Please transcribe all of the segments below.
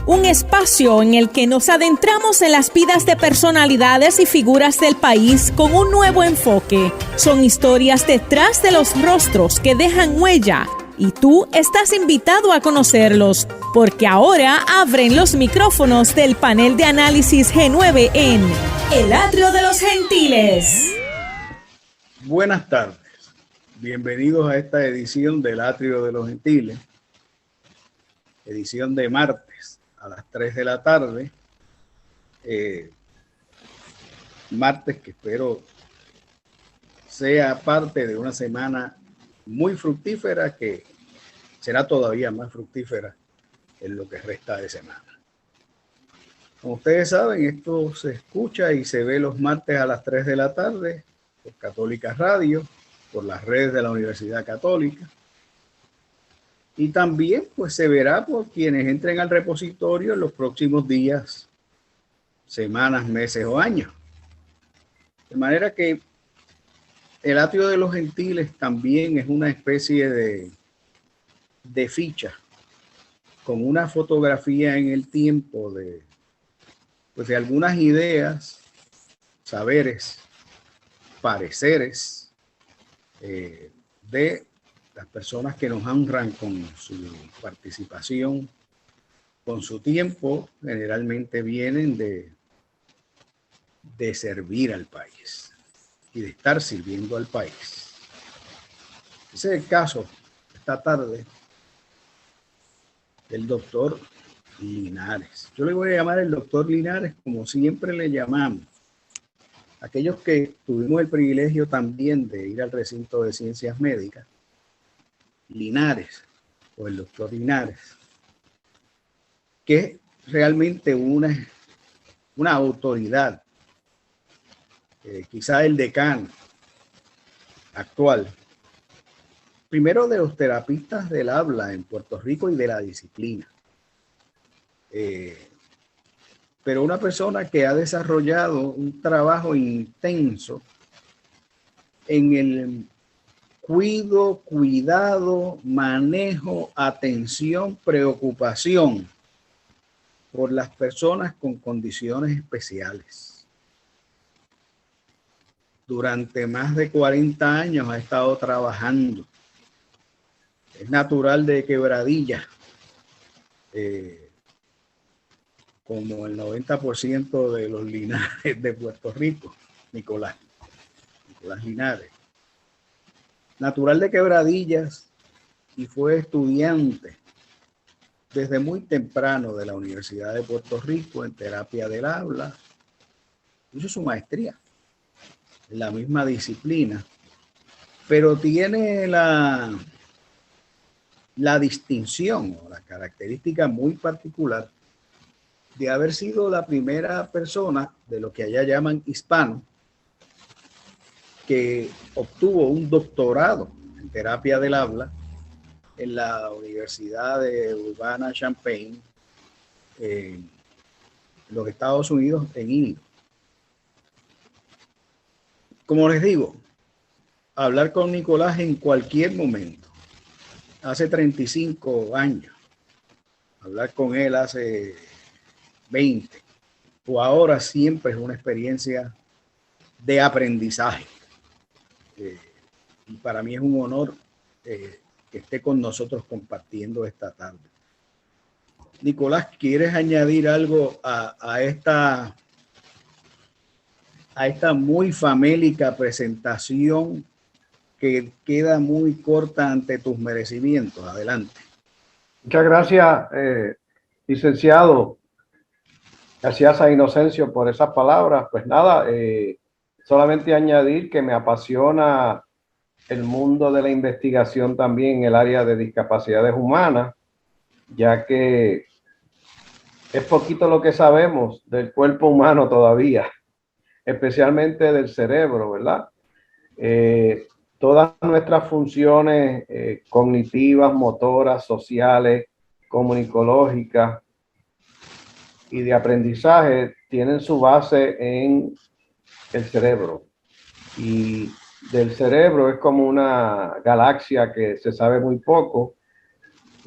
un espacio en el que nos adentramos en las vidas de personalidades y figuras del país con un nuevo enfoque. Son historias detrás de los rostros que dejan huella y tú estás invitado a conocerlos, porque ahora abren los micrófonos del panel de análisis G9 en El Atrio de los Gentiles. Buenas tardes, bienvenidos a esta edición del Atrio de los Gentiles, edición de martes a las 3 de la tarde, martes que espero sea parte de una semana muy fructífera que será todavía más fructífera en lo que resta de semana. Como ustedes saben, esto se escucha y se ve los martes a las 3 de la tarde por Católica Radio, por las redes de la Universidad Católica. Y también pues se verá por quienes entren al repositorio en los próximos días, semanas, meses o años. De manera que el Atrio de los Gentiles también es una especie de ficha con una fotografía en el tiempo de algunas ideas, saberes, pareceres de las personas que nos honran con su participación, con su tiempo. Generalmente vienen de servir al país y de estar sirviendo al país. Ese es el caso esta tarde del doctor Linares. Yo le voy a llamar el doctor Linares como siempre le llamamos. Aquellos que tuvimos el privilegio también de ir al recinto de ciencias médicas, Linares, o el doctor Linares, que es realmente una autoridad, quizá el decano actual, primero de los terapistas del habla en Puerto Rico y de la disciplina. Pero una persona que ha desarrollado un trabajo intenso en el cuidado, manejo, atención, preocupación por las personas con condiciones especiales. Durante más de 40 años ha estado trabajando. Es natural de Quebradilla, como el 90% de los Linares de Puerto Rico, Nicolás Linares. Natural de Quebradillas y fue estudiante desde muy temprano de la Universidad de Puerto Rico en terapia del habla. Hizo su maestría en la misma disciplina, pero tiene la distinción o la característica muy particular de haber sido la primera persona de lo que allá llaman hispano que obtuvo un doctorado en terapia del habla en la Universidad de Urbana-Champaign en los Estados Unidos, en Illinois. Como les digo, hablar con Nicolás en cualquier momento, hace 35 años, hablar con él hace 20 o ahora, siempre es una experiencia de aprendizaje. Y para mí es un honor que esté con nosotros compartiendo esta tarde. Nicolás, ¿quieres añadir algo a esta muy famélica presentación que queda muy corta ante tus merecimientos? Adelante. Muchas gracias, licenciado. Gracias a Inocencio por esas palabras. Pues nada, solamente añadir que me apasiona el mundo de la investigación también en el área de discapacidades humanas, ya que es poquito lo que sabemos del cuerpo humano todavía, especialmente del cerebro, ¿verdad? Todas nuestras funciones cognitivas, motoras, sociales, comunicológicas y de aprendizaje tienen su base en el cerebro. Y del cerebro es como una galaxia que se sabe muy poco.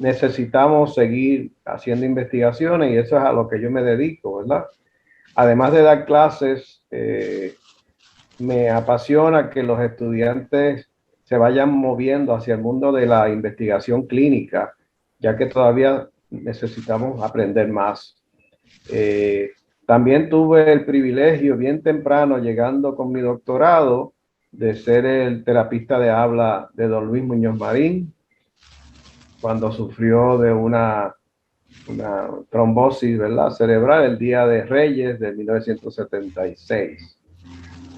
necesitamos seguir haciendo investigaciones y eso es a lo que yo me dedico, ¿verdad? Además de dar clases, me apasiona que los estudiantes se vayan moviendo hacia el mundo de la investigación clínica, ya que todavía necesitamos aprender más. También tuve el privilegio bien temprano, llegando con mi doctorado, de ser el terapista de habla de don Luis Muñoz Marín, cuando sufrió de una trombosis, ¿verdad?, cerebral el Día de Reyes de 1976.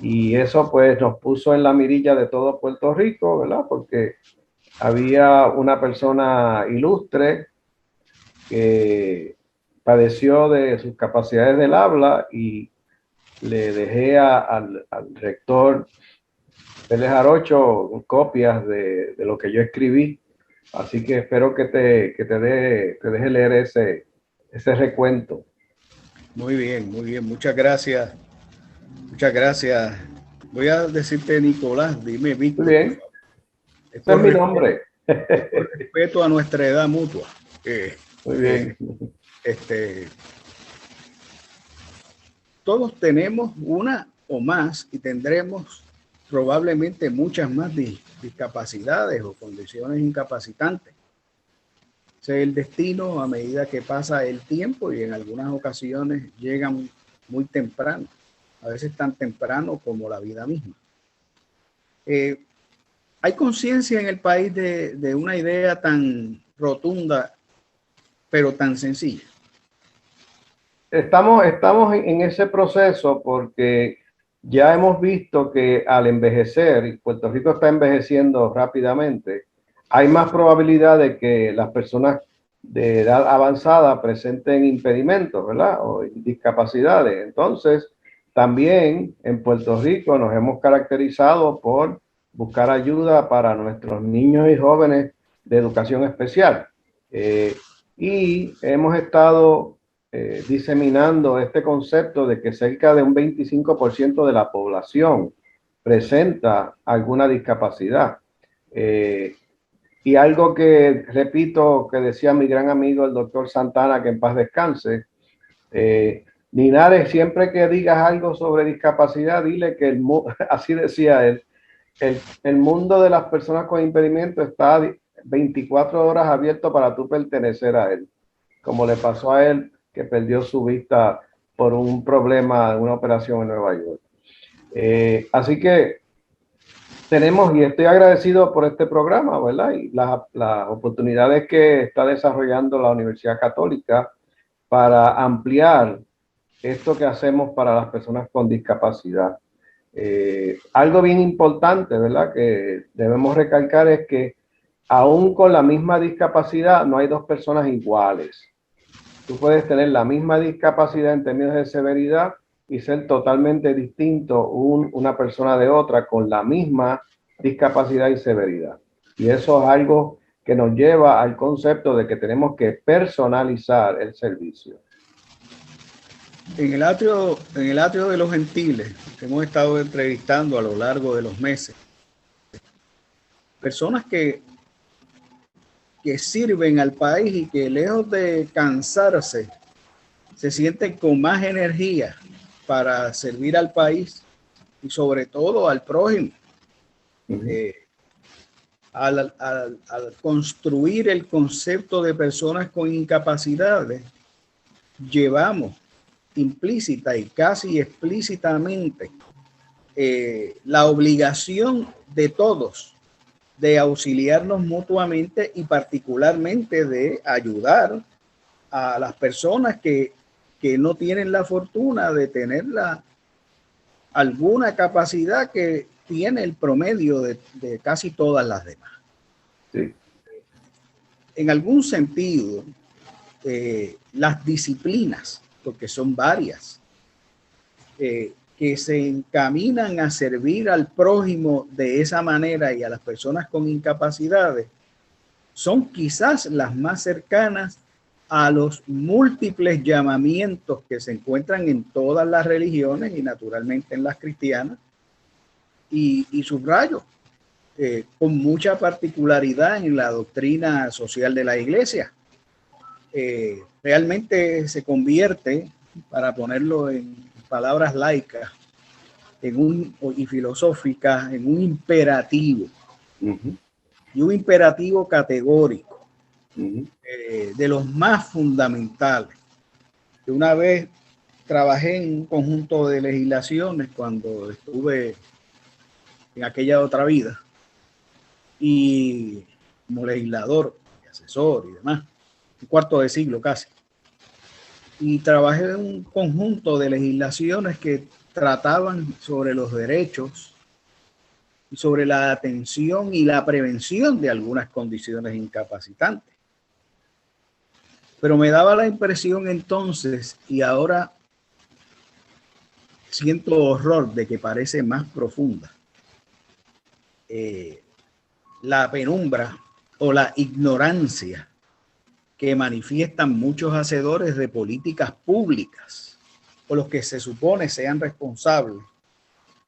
Y eso pues nos puso en la mirilla de todo Puerto Rico, ¿verdad?, porque había una persona ilustre que padeció de sus capacidades del habla y le dejé al rector Pérez Jarocho copias de lo que yo escribí. Así que espero que te deje leer ese recuento. Muy bien, muy bien. Muchas gracias. Muchas gracias. Voy a decirte, Nicolás, dime Víctor. Muy bien. Ese es mi nombre. Por respeto a nuestra edad mutua. Muy bien. Todos tenemos una o más y tendremos probablemente muchas más discapacidades o condiciones incapacitantes. Ese es el destino a medida que pasa el tiempo y en algunas ocasiones llegan muy temprano, a veces tan temprano como la vida misma. ¿Hay conciencia en el país de una idea tan rotunda, pero tan sencilla? Estamos en ese proceso porque ya hemos visto que al envejecer, y Puerto Rico está envejeciendo rápidamente, hay más probabilidad de que las personas de edad avanzada presenten impedimentos, ¿verdad?, o discapacidades. Entonces, también en Puerto Rico nos hemos caracterizado por buscar ayuda para nuestros niños y jóvenes de educación especial. Y hemos estado diseminando este concepto de que cerca de un 25% de la población presenta alguna discapacidad. Y algo que repito que decía mi gran amigo el doctor Santana, que en paz descanse, Linares, siempre que digas algo sobre discapacidad, dile que así decía él, el mundo de las personas con impedimento está 24 horas abierto para tú pertenecer a él, como le pasó a él, que perdió su vista por un problema, una operación en Nueva York. Así que tenemos, y estoy agradecido por este programa, ¿verdad?, y las oportunidades que está desarrollando la Universidad Católica para ampliar esto que hacemos para las personas con discapacidad. Algo bien importante, ¿verdad?, que debemos recalcar es que aún con la misma discapacidad no hay dos personas iguales. Tú puedes tener la misma discapacidad en términos de severidad y ser totalmente distinto una persona de otra con la misma discapacidad y severidad. Y eso es algo que nos lleva al concepto de que tenemos que personalizar el servicio. En el atrio de los Gentiles, que hemos estado entrevistando a lo largo de los meses, personas que sirven al país y que lejos de cansarse, se sienten con más energía para servir al país y sobre todo al prójimo. Al construir el concepto de personas con incapacidades, llevamos implícita y casi explícitamente la obligación de todos de auxiliarnos mutuamente y particularmente de ayudar a las personas que no tienen la fortuna de tener alguna capacidad que tiene el promedio de casi todas las demás. Sí. En algún sentido, las disciplinas, porque son varias, que se encaminan a servir al prójimo de esa manera y a las personas con incapacidades, son quizás las más cercanas a los múltiples llamamientos que se encuentran en todas las religiones y naturalmente en las cristianas. Y subrayo, con mucha particularidad en la doctrina social de la Iglesia. Realmente se convierte, para ponerlo en palabras laicas y filosóficas, en un imperativo. Y un imperativo categórico, de los más fundamentales. Una vez trabajé en un conjunto de legislaciones cuando estuve en aquella otra vida, y como legislador, asesor y demás, un cuarto de siglo casi. Y trabajé en un conjunto de legislaciones que trataban sobre los derechos y sobre la atención y la prevención de algunas condiciones incapacitantes. Pero me daba la impresión entonces, y ahora siento horror de que parece más profunda, la penumbra o la ignorancia que manifiestan muchos hacedores de políticas públicas, o los que se supone sean responsables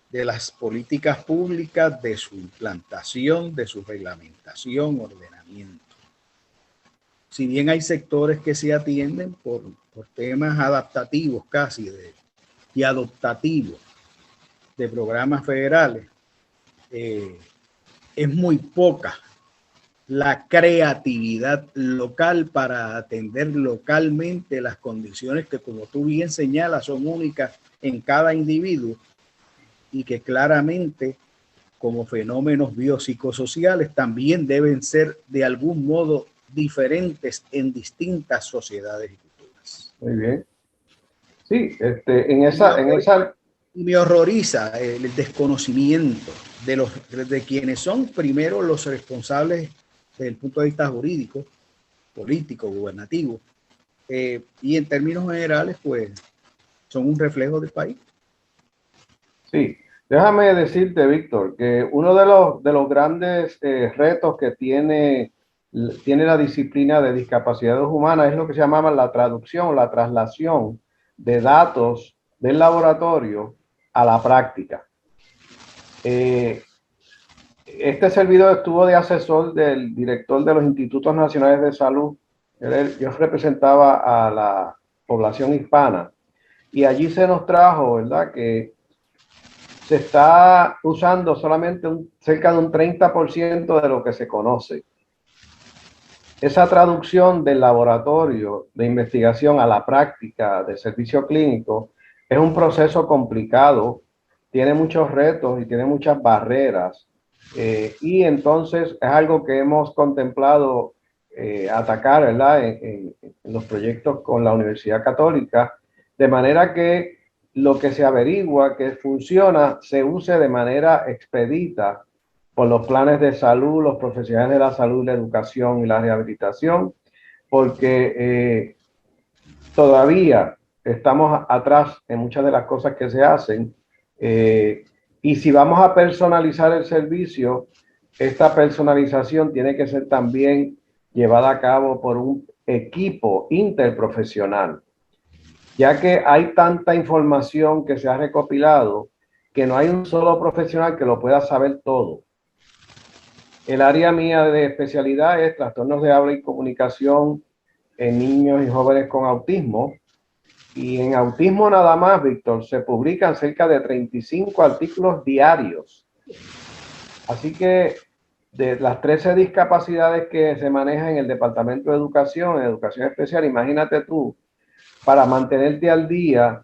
de las políticas públicas, de su implantación, de su reglamentación, ordenamiento. Si bien hay sectores que se atienden por temas adaptativos casi y adoptativos de programas federales, es muy poca la creatividad local para atender localmente las condiciones que, como tú bien señalas, son únicas en cada individuo y que claramente, como fenómenos biopsicosociales, también deben ser de algún modo diferentes en distintas sociedades y culturas. Muy bien. Sí, en esa... Y me horroriza el desconocimiento de quienes son primero los responsables desde el punto de vista jurídico, político, gubernativo, y en términos generales, pues, son un reflejo del país. Sí, déjame decirte, Víctor, que uno de los grandes retos que tiene la disciplina de discapacidades humanas es lo que se llama la traducción, la traslación de datos del laboratorio a la práctica. Este servidor estuvo de asesor del director de los Institutos Nacionales de Salud. Yo representaba a la población hispana y allí se nos trajo, ¿verdad?, que se está usando solamente cerca de un 30% de lo que se conoce. Esa traducción del laboratorio de investigación a la práctica de servicio clínico es un proceso complicado, tiene muchos retos y tiene muchas barreras. Y entonces es algo que hemos contemplado atacar, ¿verdad?, en los proyectos con la Universidad Católica, de manera que lo que se averigua que funciona se use de manera expedita por los planes de salud, los profesionales de la salud, la educación y la rehabilitación, porque todavía estamos atrás en muchas de las cosas que se hacen. Y si vamos a personalizar el servicio, esta personalización tiene que ser también llevada a cabo por un equipo interprofesional, ya que hay tanta información que se ha recopilado que no hay un solo profesional que lo pueda saber todo. El área mía de especialidad es trastornos de habla y comunicación en niños y jóvenes con autismo. Y en autismo nada más, Víctor, se publican cerca de 35 artículos diarios. Así que de las 13 discapacidades que se manejan en el Departamento de Educación, en Educación Especial, imagínate tú, para mantenerte al día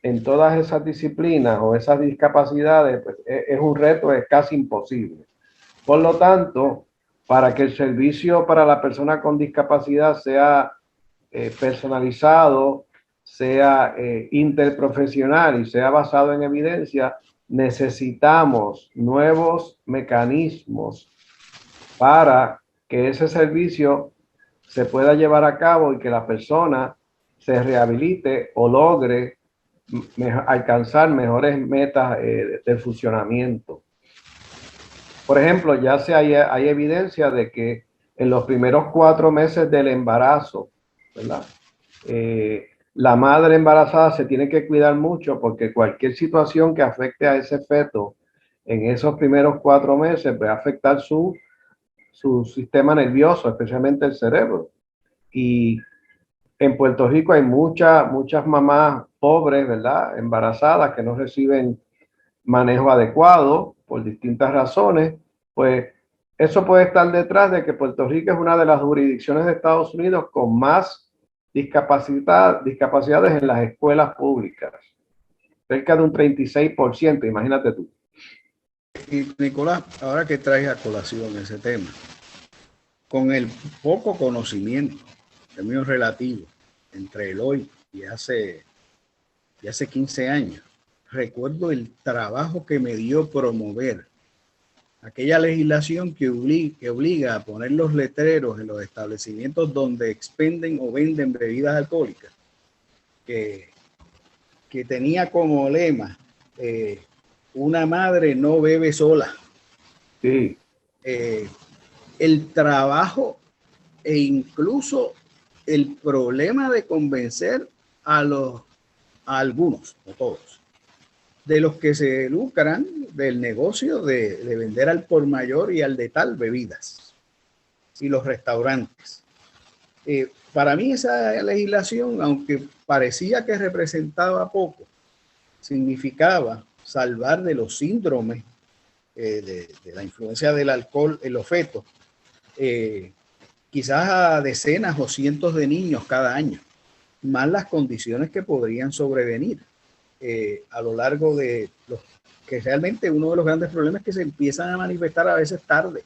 en todas esas disciplinas o esas discapacidades, pues es un reto, es casi imposible. Por lo tanto, para que el servicio para la persona con discapacidad sea personalizado, sea interprofesional y sea basado en evidencia, necesitamos nuevos mecanismos para que ese servicio se pueda llevar a cabo y que la persona se rehabilite o logre alcanzar mejores metas del funcionamiento. Por ejemplo, ya hay evidencia de que en los primeros 4 meses del embarazo, ¿verdad?, la madre embarazada se tiene que cuidar mucho porque cualquier situación que afecte a ese feto en esos primeros 4 meses va a afectar su sistema nervioso, especialmente el cerebro. Y en Puerto Rico hay muchas mamás pobres, ¿verdad? Embarazadas que no reciben manejo adecuado por distintas razones. Pues eso puede estar detrás de que Puerto Rico es una de las jurisdicciones de Estados Unidos con más discapacidades en las escuelas públicas. Cerca de un 36%, imagínate tú. Y Nicolás, ahora que traes a colación ese tema, con el poco conocimiento, el mío relativo, entre el hoy y hace 15 años, recuerdo el trabajo que me dio promover aquella legislación que obliga a poner los letreros en los establecimientos donde expenden o venden bebidas alcohólicas, que tenía como lema, una madre no bebe sola. Sí. El trabajo e incluso el problema de convencer a algunos, no todos, de los que se lucran del negocio de vender al por mayor y al de tal bebidas y los restaurantes. Para mí esa legislación, aunque parecía que representaba poco, significaba salvar de los síndromes de la influencia del alcohol en los fetos, quizás a decenas o cientos de niños cada año, más las condiciones que podrían sobrevenir a lo largo de los que realmente uno de los grandes problemas es que se empiezan a manifestar a veces tarde.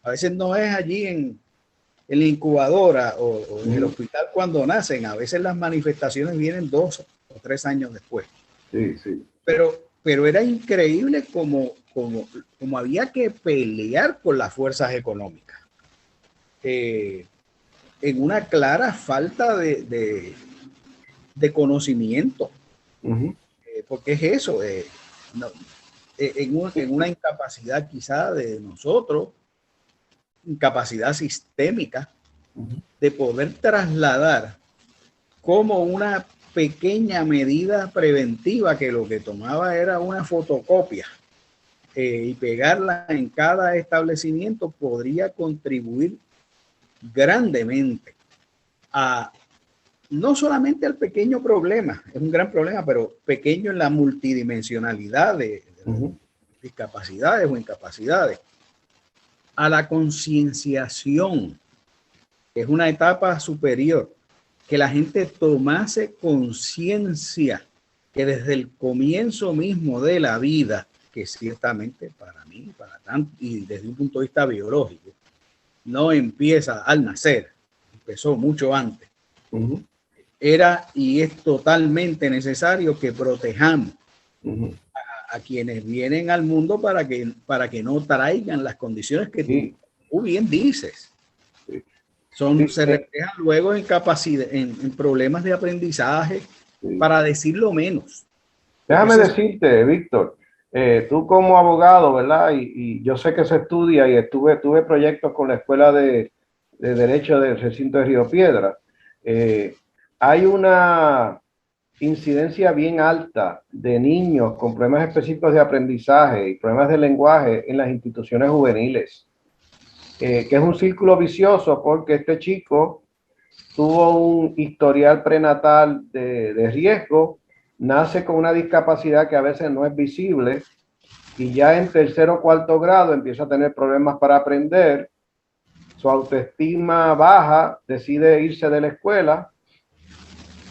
A veces no es allí en la incubadora o en el hospital cuando nacen, a veces las manifestaciones vienen 2 o 3 años después. Sí, sí. Pero era increíble como había que pelear con las fuerzas económicas. En una clara falta de conocimiento. Porque es eso, en una incapacidad quizá de nosotros, incapacidad sistémica, de poder trasladar como una pequeña medida preventiva que lo que tomaba era una fotocopia y pegarla en cada establecimiento podría contribuir grandemente a no solamente al pequeño problema, es un gran problema, pero pequeño en la multidimensionalidad de discapacidades o incapacidades, a la concienciación, que es una etapa superior, que la gente tomase conciencia que desde el comienzo mismo de la vida, que ciertamente para mí, para tanto, y desde un punto de vista biológico, no empieza al nacer, empezó mucho antes. Era y es totalmente necesario que protejamos a quienes vienen al mundo para que no traigan las condiciones que tú bien dices. Se reflejan luego en capacidad, en problemas de aprendizaje, para decirlo menos. Déjame decirte, Víctor, tú como abogado, ¿verdad? Y yo sé que se estudia y tuve proyectos con la Escuela de Derecho del Recinto de Río Piedra. Hay una incidencia bien alta de niños con problemas específicos de aprendizaje y problemas de lenguaje en las instituciones juveniles, que es un círculo vicioso porque este chico tuvo un historial prenatal de riesgo, nace con una discapacidad que a veces no es visible y ya en 3º o 4º grado empieza a tener problemas para aprender, su autoestima baja, decide irse de la escuela.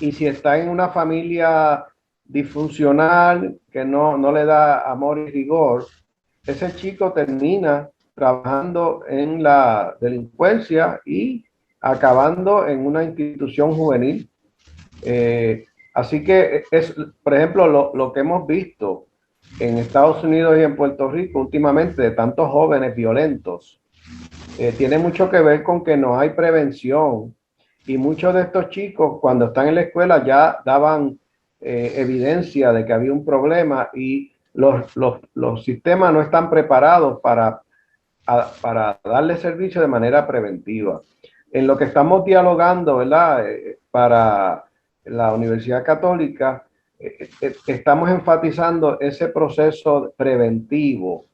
Y si está en una familia disfuncional que no le da amor y rigor, ese chico termina trabajando en la delincuencia y acabando en una institución juvenil. Así que es, por ejemplo, lo que hemos visto en Estados Unidos y en Puerto Rico últimamente de tantos jóvenes violentos, tiene mucho que ver con que no hay prevención. Y muchos de estos chicos, cuando están en la escuela, ya daban evidencia de que había un problema y los sistemas no están preparados para darle servicio de manera preventiva. En lo que estamos dialogando, ¿verdad? Para la Universidad Católica, estamos enfatizando ese proceso preventivo.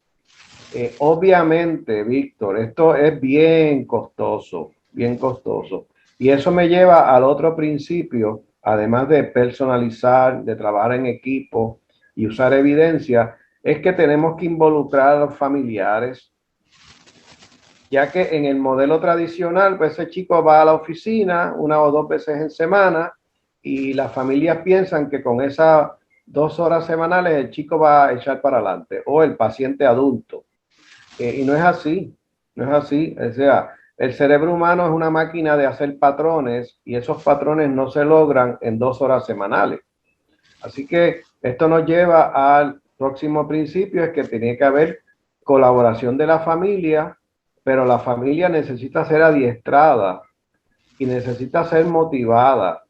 Obviamente, Víctor, esto es bien costoso, bien costoso. Y eso me lleva al otro principio, además de personalizar, de trabajar en equipo y usar evidencia, es que tenemos que involucrar a los familiares, ya que en el modelo tradicional, pues ese chico va a la oficina 1 o 2 veces en semana y las familias piensan que con esas 2 horas semanales el chico va a echar para adelante, o el paciente adulto. Y no es así, no es así. O sea, el cerebro humano es una máquina de hacer patrones y esos patrones no se logran en 2 horas semanales. Así que esto nos lleva al próximo principio, es que tiene que haber colaboración de la familia, pero la familia necesita ser adiestrada y necesita ser motivada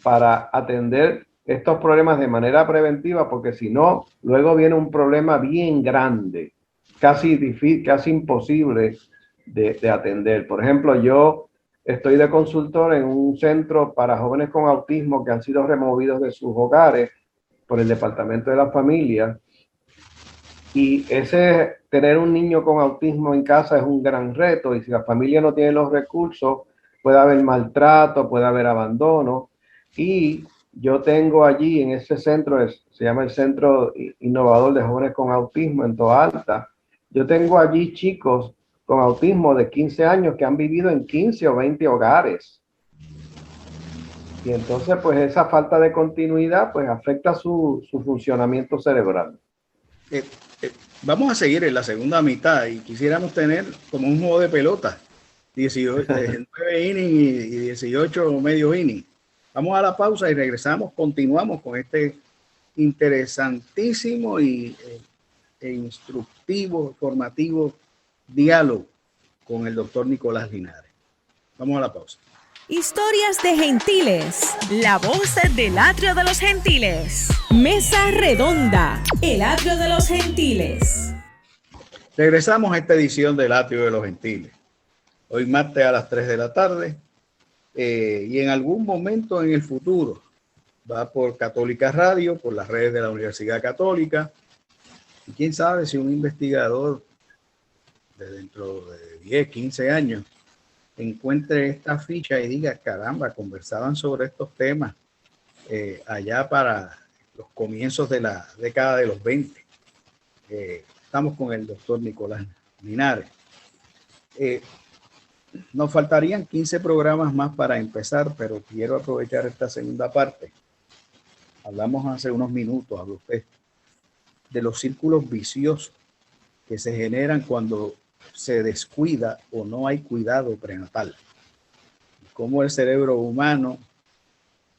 para atender estos problemas de manera preventiva, porque si no, luego viene un problema bien grande, casi difícil, casi imposible de atender. Por ejemplo, yo estoy de consultor en un centro para jóvenes con autismo que han sido removidos de sus hogares por el Departamento de la Familia. Y ese tener un niño con autismo en casa es un gran reto, y si la familia no tiene los recursos, puede haber maltrato, puede haber abandono. Y yo tengo allí en ese centro, se llama el Centro Innovador de Jóvenes con Autismo en Toa Alta, yo tengo allí chicos con autismo de 15 años que han vivido en 15 o 20 hogares. Y entonces, pues esa falta de continuidad, pues afecta su funcionamiento cerebral. Vamos a seguir en la segunda mitad y quisiéramos tener como un juego de pelota, 18, 9 innings y 18 medio inning. Vamos a la pausa y regresamos, continuamos con este interesantísimo e instructivo, formativo diálogo con el doctor Nicolás Linares. Vamos a la pausa. Historias de Gentiles, la voz del Atrio de los Gentiles. Mesa redonda, el Atrio de los Gentiles. Regresamos a esta edición del Atrio de los Gentiles. Hoy martes a las 3 de la tarde. Y en algún momento en el futuro va por Católica Radio, por las redes de la Universidad Católica. Y quién sabe si un investigador de dentro de 10, 15 años encuentre esta ficha y diga, caramba, conversaban sobre estos temas allá para los comienzos de la década de los 20. Estamos con el doctor Nicolás Linares. Nos faltarían 15 programas más para empezar, pero quiero aprovechar esta segunda parte. Hablamos hace unos minutos, habló usted, de los círculos viciosos que se generan cuando se descuida o no hay cuidado prenatal. Cómo el cerebro humano,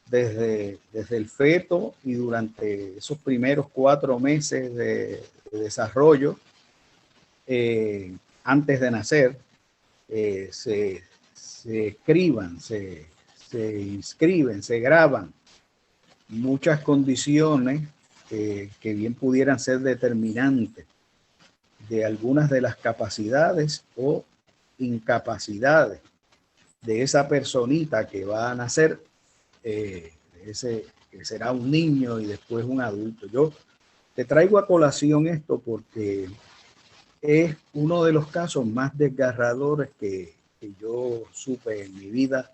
desde el feto y durante esos primeros 4 meses de desarrollo, antes de nacer, se escriban, se inscriben, se graban muchas condiciones que bien pudieran ser determinantes de algunas de las capacidades o incapacidades de esa personita que va a nacer, que será un niño y después un adulto. Yo te traigo a colación esto porque es uno de los casos más desgarradores que yo supe en mi vida.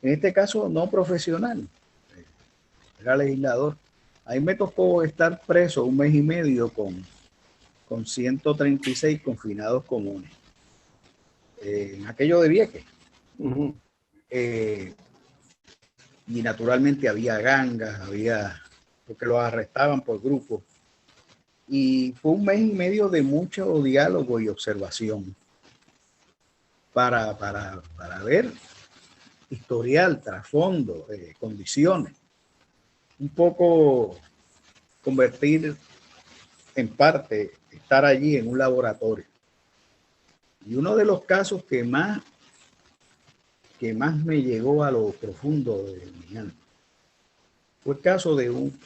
En este caso no profesional, era legislador. Ahí me tocó estar preso 1 mes y medio con 136 confinados comunes. En aquello de Vieques. Uh-huh. Y naturalmente había gangas, porque los arrestaban por grupos. Y fue 1 mes y medio de mucho diálogo y observación para ver historial, trasfondo, condiciones. Un poco convertir en parte, estar allí en un laboratorio. Y uno de los casos que más me llegó a lo profundo de mi alma fue el caso de un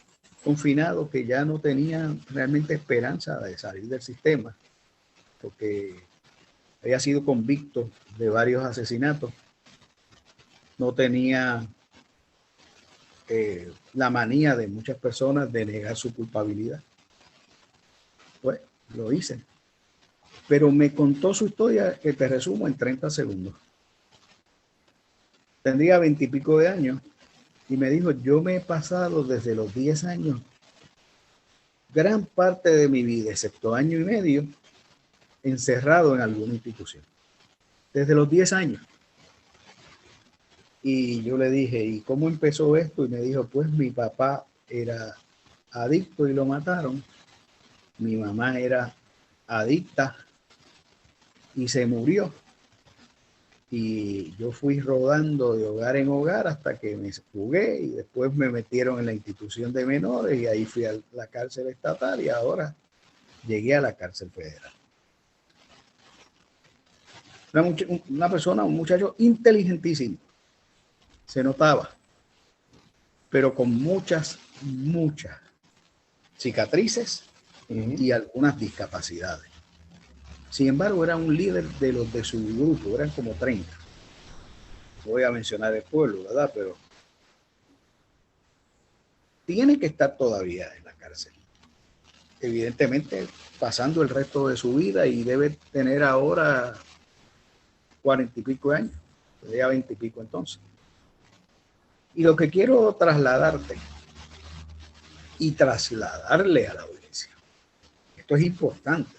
confinado que ya no tenía realmente esperanza de salir del sistema, porque había sido convicto de varios asesinatos, no tenía la manía de muchas personas de negar su culpabilidad. Pues lo hice. Pero me contó su historia, que te resumo en 30 segundos. Tendría 20 y pico de años y me dijo, yo me he pasado desde los 10 años, gran parte de mi vida, excepto año y medio, encerrado en alguna institución. Desde los 10 años. Y yo le dije, ¿y cómo empezó esto? Y me dijo, pues mi papá era adicto y lo mataron. Mi mamá era adicta y se murió. Y yo fui rodando de hogar en hogar hasta que me fugué y después me metieron en la institución de menores y ahí fui a la cárcel estatal y ahora llegué a la cárcel federal. Una persona, un muchacho inteligentísimo, se notaba, pero con muchas cicatrices y algunas discapacidades. Sin embargo, era un líder de los de su grupo, eran como 30. Voy a mencionar el pueblo, ¿verdad? Pero tiene que estar todavía en la cárcel. Evidentemente, pasando el resto de su vida y debe tener ahora 40 y pico años, tendría 20 y pico entonces. Y lo que quiero trasladarte y trasladarle a la audiencia, esto es importante,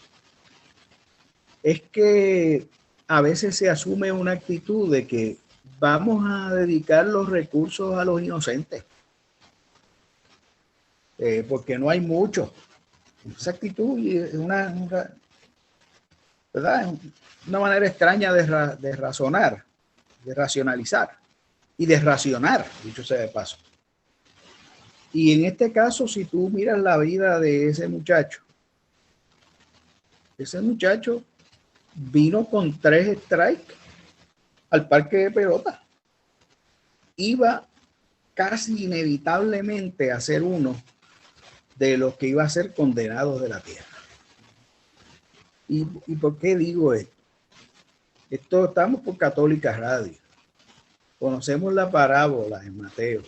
es que a veces se asume una actitud de que vamos a dedicar los recursos a los inocentes, porque no hay mucho. Esa actitud es ¿verdad? Una manera extraña de razonar, de racionalizar y de racionar, dicho sea de paso. Y en este caso, si tú miras la vida de ese muchacho vino con 3 strikes al parque de pelota. Iba casi inevitablemente a ser uno de los que iba a ser condenados de la tierra. ¿Y por qué digo esto? Estamos por Católica Radio. Conocemos la parábola en Mateo.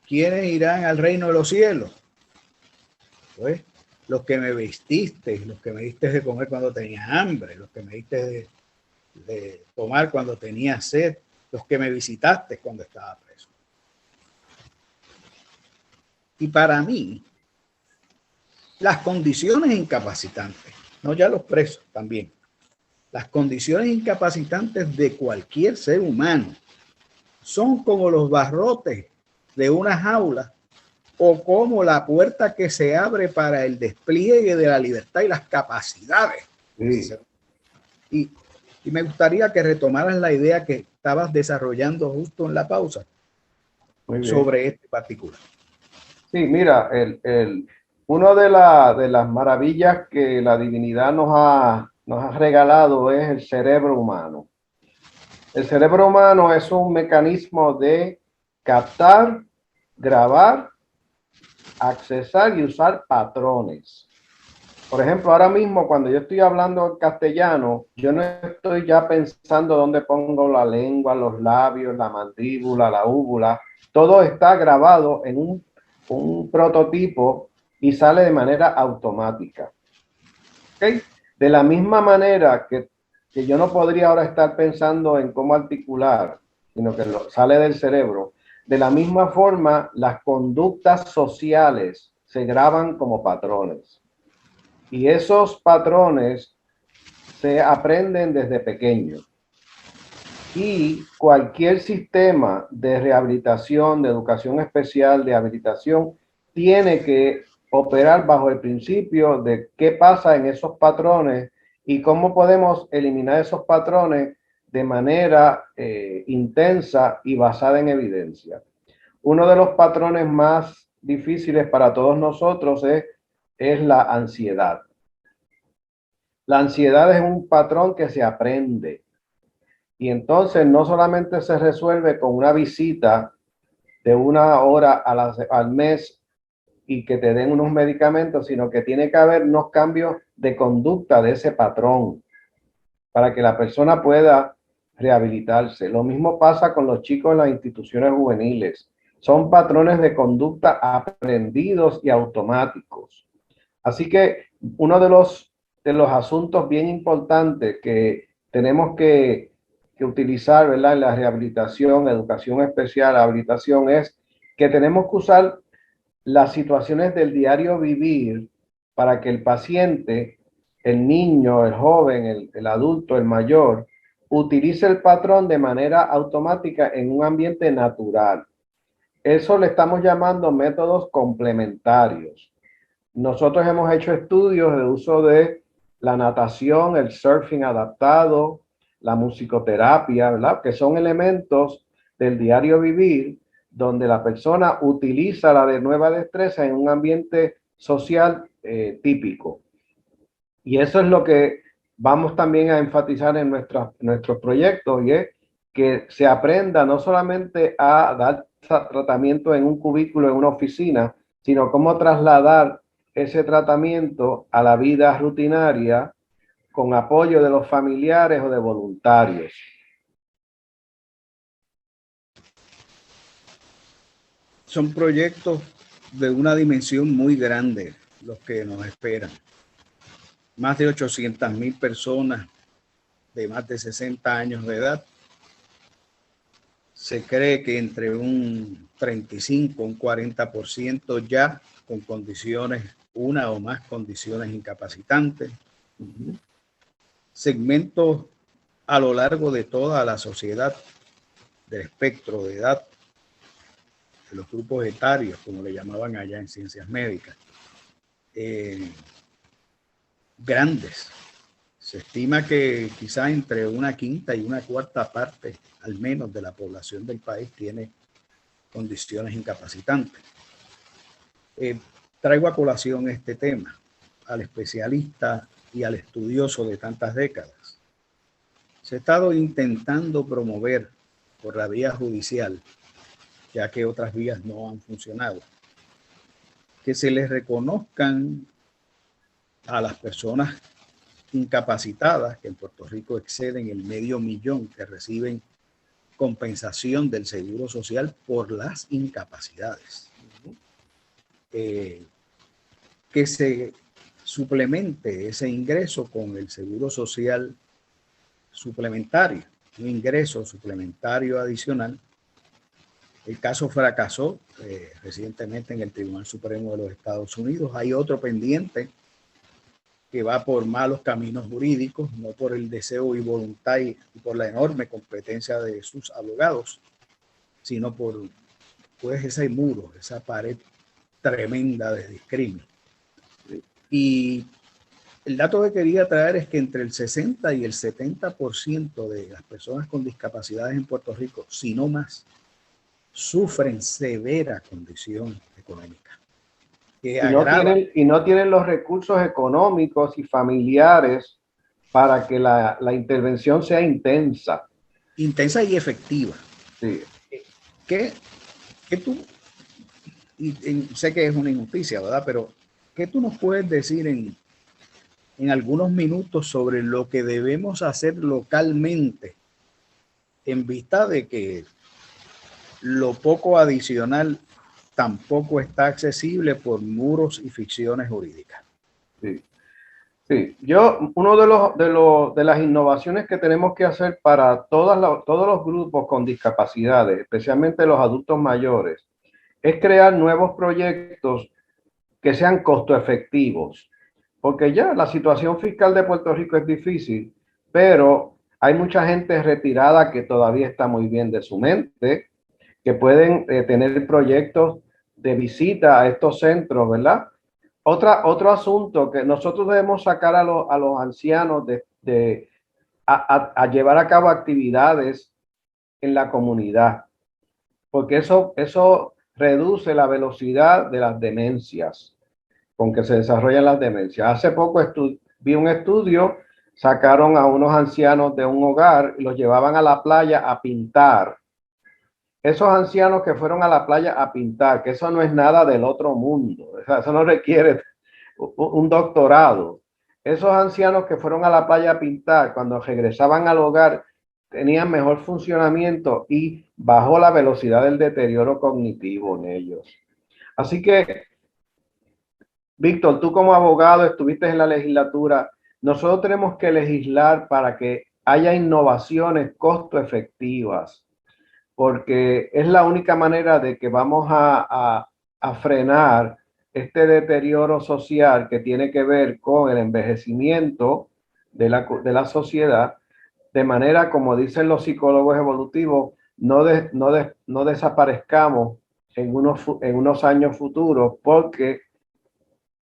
¿Quiénes irán al reino de los cielos? Pues los que me vestiste, los que me diste de comer cuando tenía hambre, los que me diste de tomar cuando tenía sed, los que me visitaste cuando estaba preso. Y para mí, las condiciones incapacitantes, no ya los presos también, las condiciones incapacitantes de cualquier ser humano son como los barrotes de una jaula o como la puerta que se abre para el despliegue de la libertad y las capacidades. Sí. Y me gustaría que retomaras la idea que estabas desarrollando justo en la pausa sobre este particular. Sí, mira, una de las maravillas que la divinidad nos ha regalado es el cerebro humano. El cerebro humano es un mecanismo de captar, grabar, accesar y usar patrones. Por ejemplo, ahora mismo cuando yo estoy hablando en castellano, yo no estoy ya pensando dónde pongo la lengua, los labios, la mandíbula, la úvula. Todo está grabado en un prototipo y sale de manera automática. ¿Okay? De la misma manera que yo no podría ahora estar pensando en cómo articular, sino que sale del cerebro. De la misma forma, las conductas sociales se graban como patrones. Y esos patrones se aprenden desde pequeños. Y cualquier sistema de rehabilitación, de educación especial, de habilitación, tiene que operar bajo el principio de qué pasa en esos patrones y cómo podemos eliminar esos patrones de manera intensa y basada en evidencia. Uno de los patrones más difíciles para todos nosotros es la ansiedad. La ansiedad es un patrón que se aprende. Y entonces no solamente se resuelve con una visita de 1 hora al mes y que te den unos medicamentos, sino que tiene que haber unos cambios de conducta de ese patrón para que la persona pueda rehabilitarse. Lo mismo pasa con los chicos en las instituciones juveniles. Son patrones de conducta aprendidos y automáticos. Así que uno de los asuntos bien importantes que tenemos que utilizar, ¿verdad?, en la rehabilitación, educación especial, habilitación, es que tenemos que usar las situaciones del diario vivir para que el paciente, el niño, el joven, el adulto, el mayor, utilice el patrón de manera automática en un ambiente natural. Eso le estamos llamando métodos complementarios. Nosotros hemos hecho estudios de uso de la natación, el surfing adaptado, la musicoterapia, ¿verdad?, que son elementos del diario vivir donde la persona utiliza la nueva destreza en un ambiente social típico. Y eso es lo que vamos también a enfatizar en nuestros proyectos, y es que se aprenda no solamente a dar tratamiento en un cubículo, en una oficina, sino cómo trasladar ese tratamiento a la vida rutinaria con apoyo de los familiares o de voluntarios. Son proyectos de una dimensión muy grande los que nos esperan. Más de 800,000 personas de más de 60 años de edad. Se cree que entre un 35, un 40% ya con condiciones, una o más condiciones incapacitantes. Segmentos a lo largo de toda la sociedad, del espectro de edad, de los grupos etarios, como le llamaban allá en ciencias médicas, grandes. Se estima que quizá entre una quinta y una cuarta parte, al menos, de la población del país tiene condiciones incapacitantes. Traigo a colación este tema al especialista y al estudioso de tantas décadas. Se ha estado intentando promover por la vía judicial, ya que otras vías no han funcionado, que se les reconozcan a las personas incapacitadas, que en Puerto Rico exceden el 500,000 que reciben compensación del Seguro Social por las incapacidades. Que se suplemente ese ingreso con el Seguro Social suplementario, un ingreso suplementario adicional. El caso fracasó recientemente en el Tribunal Supremo de los Estados Unidos. Hay otro pendiente que va por malos caminos jurídicos, no por el deseo y voluntad y por la enorme competencia de sus abogados, sino por pues ese muro, esa pared tremenda de discrimen. Y el dato que quería traer es que entre el 60 y el 70% de las personas con discapacidades en Puerto Rico, si no más, sufren severa condición económica. Y no tienen los recursos económicos y familiares para que la intervención sea intensa. Intensa y efectiva. Sí. ¿Qué tú, y sé que es una injusticia, ¿verdad? Pero ¿qué tú nos puedes decir en algunos minutos sobre lo que debemos hacer localmente en vista de que lo poco adicional tampoco está accesible por muros y ficciones jurídicas? Sí. Sí, uno de las innovaciones que tenemos que hacer para todos los grupos con discapacidades, especialmente los adultos mayores, es crear nuevos proyectos que sean costo efectivos. Porque ya la situación fiscal de Puerto Rico es difícil, pero hay mucha gente retirada que todavía está muy bien de su mente, que pueden tener proyectos de visita a estos centros, ¿verdad? Otro asunto que nosotros debemos sacar a los ancianos a llevar a cabo actividades en la comunidad, porque eso reduce la velocidad de las demencias con que se desarrollan las demencias. Hace poco vi un estudio, sacaron a unos ancianos de un hogar y los llevaban a la playa a pintar. Esos ancianos que fueron a la playa a pintar, que eso no es nada del otro mundo, o sea, eso no requiere un doctorado. Esos ancianos que fueron a la playa a pintar, cuando regresaban al hogar, tenían mejor funcionamiento y bajó la velocidad del deterioro cognitivo en ellos. Así que, Víctor, tú como abogado estuviste en la legislatura. Nosotros tenemos que legislar para que haya innovaciones costo efectivas, porque es la única manera de que vamos a frenar este deterioro social que tiene que ver con el envejecimiento de la sociedad, de manera, como dicen los psicólogos evolutivos, no desaparezcamos en unos años futuros, porque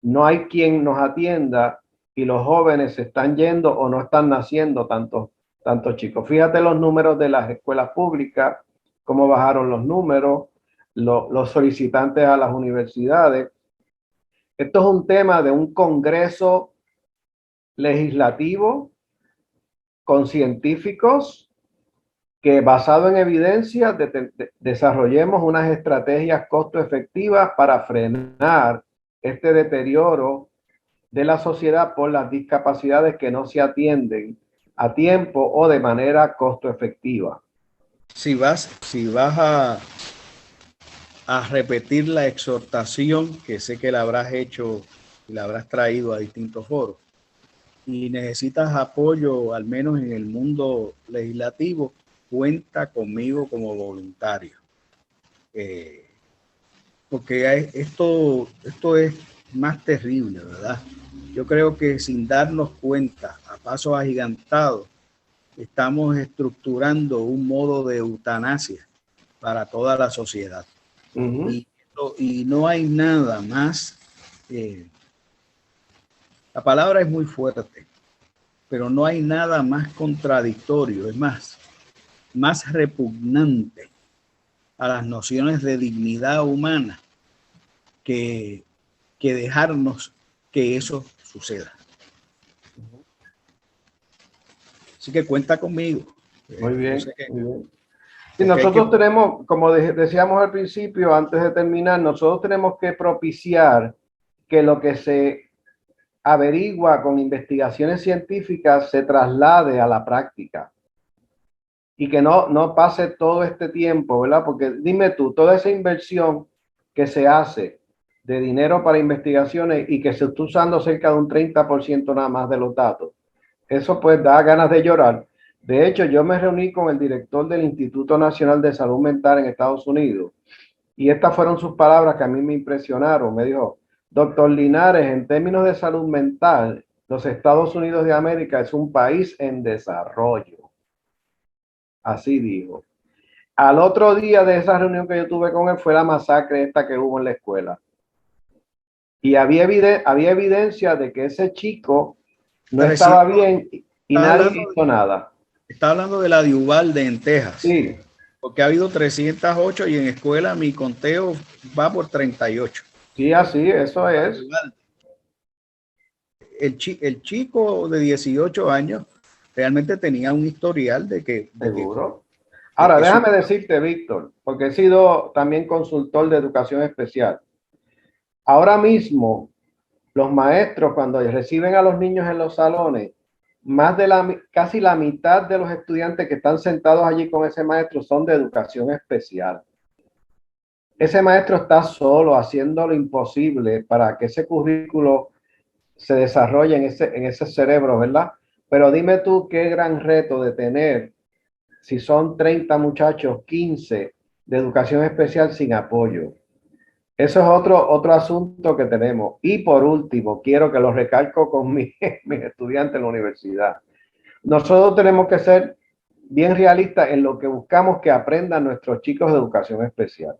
no hay quien nos atienda y los jóvenes se están yendo o no están naciendo tantos chicos. Fíjate los números de las escuelas públicas, cómo bajaron los números, los solicitantes a las universidades. Esto es un tema de un congreso legislativo con científicos que, basado en evidencia, desarrollemos unas estrategias costo efectivas para frenar este deterioro de la sociedad por las discapacidades que no se atienden a tiempo o de manera costo efectiva. Si vas a repetir la exhortación, que sé que la habrás hecho y la habrás traído a distintos foros, y necesitas apoyo, al menos en el mundo legislativo, cuenta conmigo como voluntario. Porque esto es más terrible, ¿verdad? Yo creo que sin darnos cuenta, a pasos agigantados, estamos estructurando un modo de eutanasia para toda la sociedad. Y no hay nada más, la palabra es muy fuerte, pero no hay nada más contradictorio, es más repugnante a las nociones de dignidad humana que dejarnos que eso suceda. Así que cuenta conmigo. Muy bien. Muy bien. Y nosotros tenemos, como decíamos al principio, antes de terminar, nosotros tenemos que propiciar que lo que se averigua con investigaciones científicas se traslade a la práctica y que no pase todo este tiempo, ¿verdad? Porque dime tú, toda esa inversión que se hace de dinero para investigaciones y que se está usando cerca de un 30% nada más de los datos, eso pues da ganas de llorar. De hecho, yo me reuní con el director del Instituto Nacional de Salud Mental en Estados Unidos y estas fueron sus palabras que a mí me impresionaron. Me dijo: doctor Linares, en términos de salud mental, los Estados Unidos de América es un país en desarrollo. Así dijo. Al otro día de esa reunión que yo tuve con él fue la masacre esta que hubo en la escuela. Y había evidencia de que ese chico no estaba bien y nadie hizo nada. Está hablando de la de Uvalde en Texas. Sí. Porque ha habido 308 y en escuela mi conteo va por 38. Sí, así, eso es. El chico de 18 años realmente tenía un historial de que... Seguro. Ahora, déjame decirte, Víctor, porque he sido también consultor de educación especial. Ahora mismo, los maestros, cuando reciben a los niños en los salones, casi la mitad de los estudiantes que están sentados allí con ese maestro son de educación especial. Ese maestro está solo haciendo lo imposible para que ese currículo se desarrolle en ese cerebro, ¿verdad? Pero dime tú qué gran reto de tener, si son 30 muchachos, 15 de educación especial sin apoyo. Eso es otro asunto que tenemos. Y por último, quiero que lo recalco con mis estudiantes en la universidad. Nosotros tenemos que ser bien realistas en lo que buscamos que aprendan nuestros chicos de educación especial.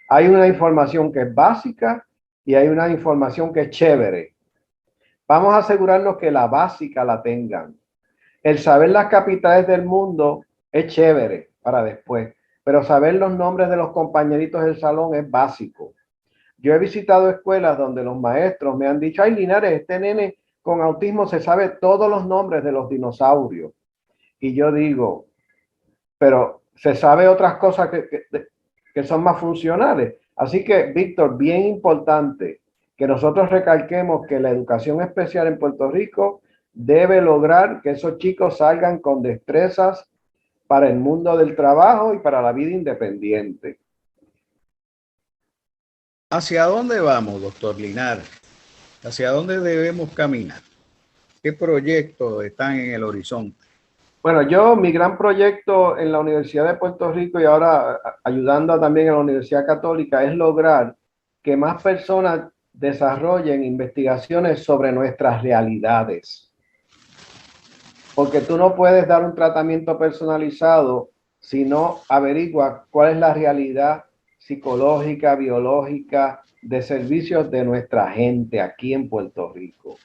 Hay una información que es básica y hay una información que es chévere. Vamos a asegurarnos que la básica la tengan. El saber las capitales del mundo es chévere para después, pero saber los nombres de los compañeritos del salón es básico. Yo he visitado escuelas donde los maestros me han dicho: ay, Linares, este nene con autismo se sabe todos los nombres de los dinosaurios. Y yo digo, pero se sabe otras cosas que son más funcionales. Así que, Víctor, bien importante que nosotros recalquemos que la educación especial en Puerto Rico debe lograr que esos chicos salgan con destrezas para el mundo del trabajo y para la vida independiente. ¿Hacia dónde vamos, doctor Linares? ¿Hacia dónde debemos caminar? ¿Qué proyectos están en el horizonte? Bueno, mi gran proyecto en la Universidad de Puerto Rico y ahora ayudando también a la Universidad Católica es lograr que más personas desarrollen investigaciones sobre nuestras realidades. Porque tú no puedes dar un tratamiento personalizado si no averiguas cuál es la realidad psicológica, biológica, de servicios de nuestra gente aquí en Puerto Rico.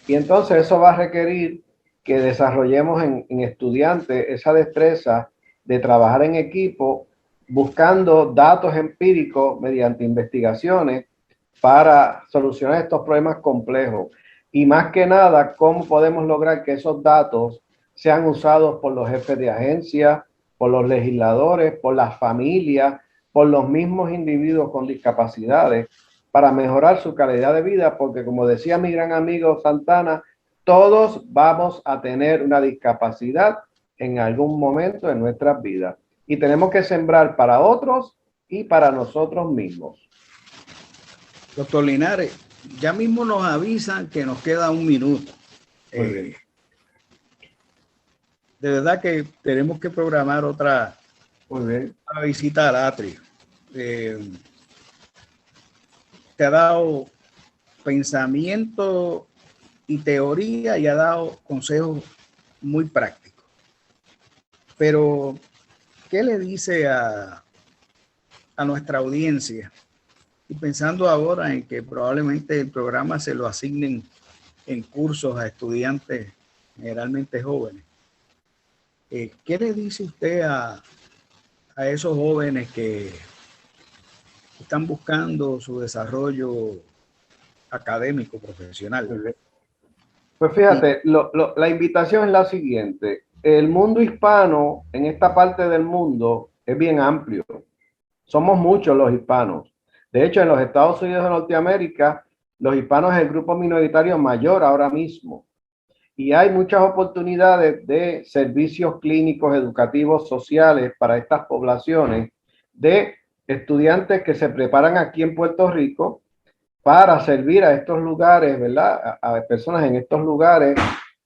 Y entonces eso va a requerir que desarrollemos en estudiantes esa destreza de trabajar en equipo, buscando datos empíricos mediante investigaciones para solucionar estos problemas complejos. Y más que nada, cómo podemos lograr que esos datos sean usados por los jefes de agencia, por los legisladores, por las familias, por los mismos individuos con discapacidades, para mejorar su calidad de vida, porque como decía mi gran amigo Santana, todos vamos a tener una discapacidad en algún momento de nuestras vidas. Y tenemos que sembrar para otros y para nosotros mismos. Doctor Linares, ya mismo nos avisan que nos queda un minuto. De verdad que tenemos que programar otra visita al atrio. Te ha dado pensamiento y teoría y ha dado consejos muy prácticos. Pero, ¿qué le dice a nuestra audiencia? Y pensando ahora en que probablemente el programa se lo asignen en cursos a estudiantes generalmente jóvenes. ¿Qué le dice usted a esos jóvenes que están buscando su desarrollo académico, profesional? Pues fíjate, la invitación es la siguiente. El mundo hispano en esta parte del mundo es bien amplio. Somos muchos los hispanos. De hecho, en los Estados Unidos de Norteamérica, los hispanos es el grupo minoritario mayor ahora mismo. Y hay muchas oportunidades de servicios clínicos, educativos, sociales para estas poblaciones de estudiantes que se preparan aquí en Puerto Rico para servir a estos lugares, ¿verdad? A personas en estos lugares,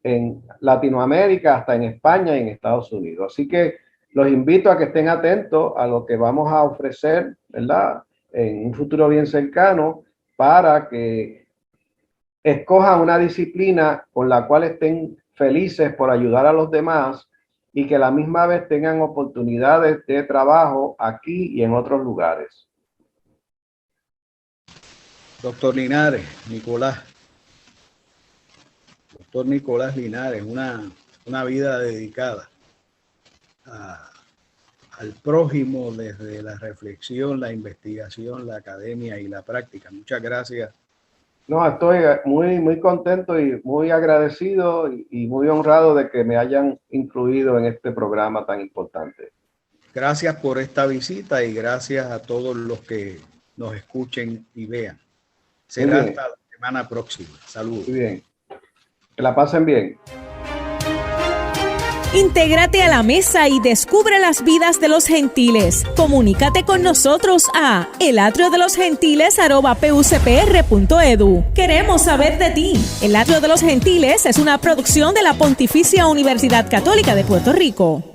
en Latinoamérica, hasta en España y en Estados Unidos. Así que los invito a que estén atentos a lo que vamos a ofrecer, ¿verdad? En un futuro bien cercano, para que escojan una disciplina con la cual estén felices por ayudar a los demás y que a la misma vez tengan oportunidades de trabajo aquí y en otros lugares. Doctor Linares, Doctor Nicolás Linares, una vida dedicada al prójimo desde la reflexión, la investigación, la academia y la práctica. Muchas gracias. No, estoy muy contento y muy agradecido y muy honrado de que me hayan incluido en este programa tan importante. Gracias por esta visita y gracias a todos los que nos escuchen y vean. Será hasta la semana próxima. Saludos. Muy bien. Que la pasen bien. Intégrate a la mesa y descubre las vidas de los gentiles. Comunícate con nosotros a elatriodelosgentiles@pucpr.edu. Queremos saber de ti. El Atrio de los Gentiles es una producción de la Pontificia Universidad Católica de Puerto Rico.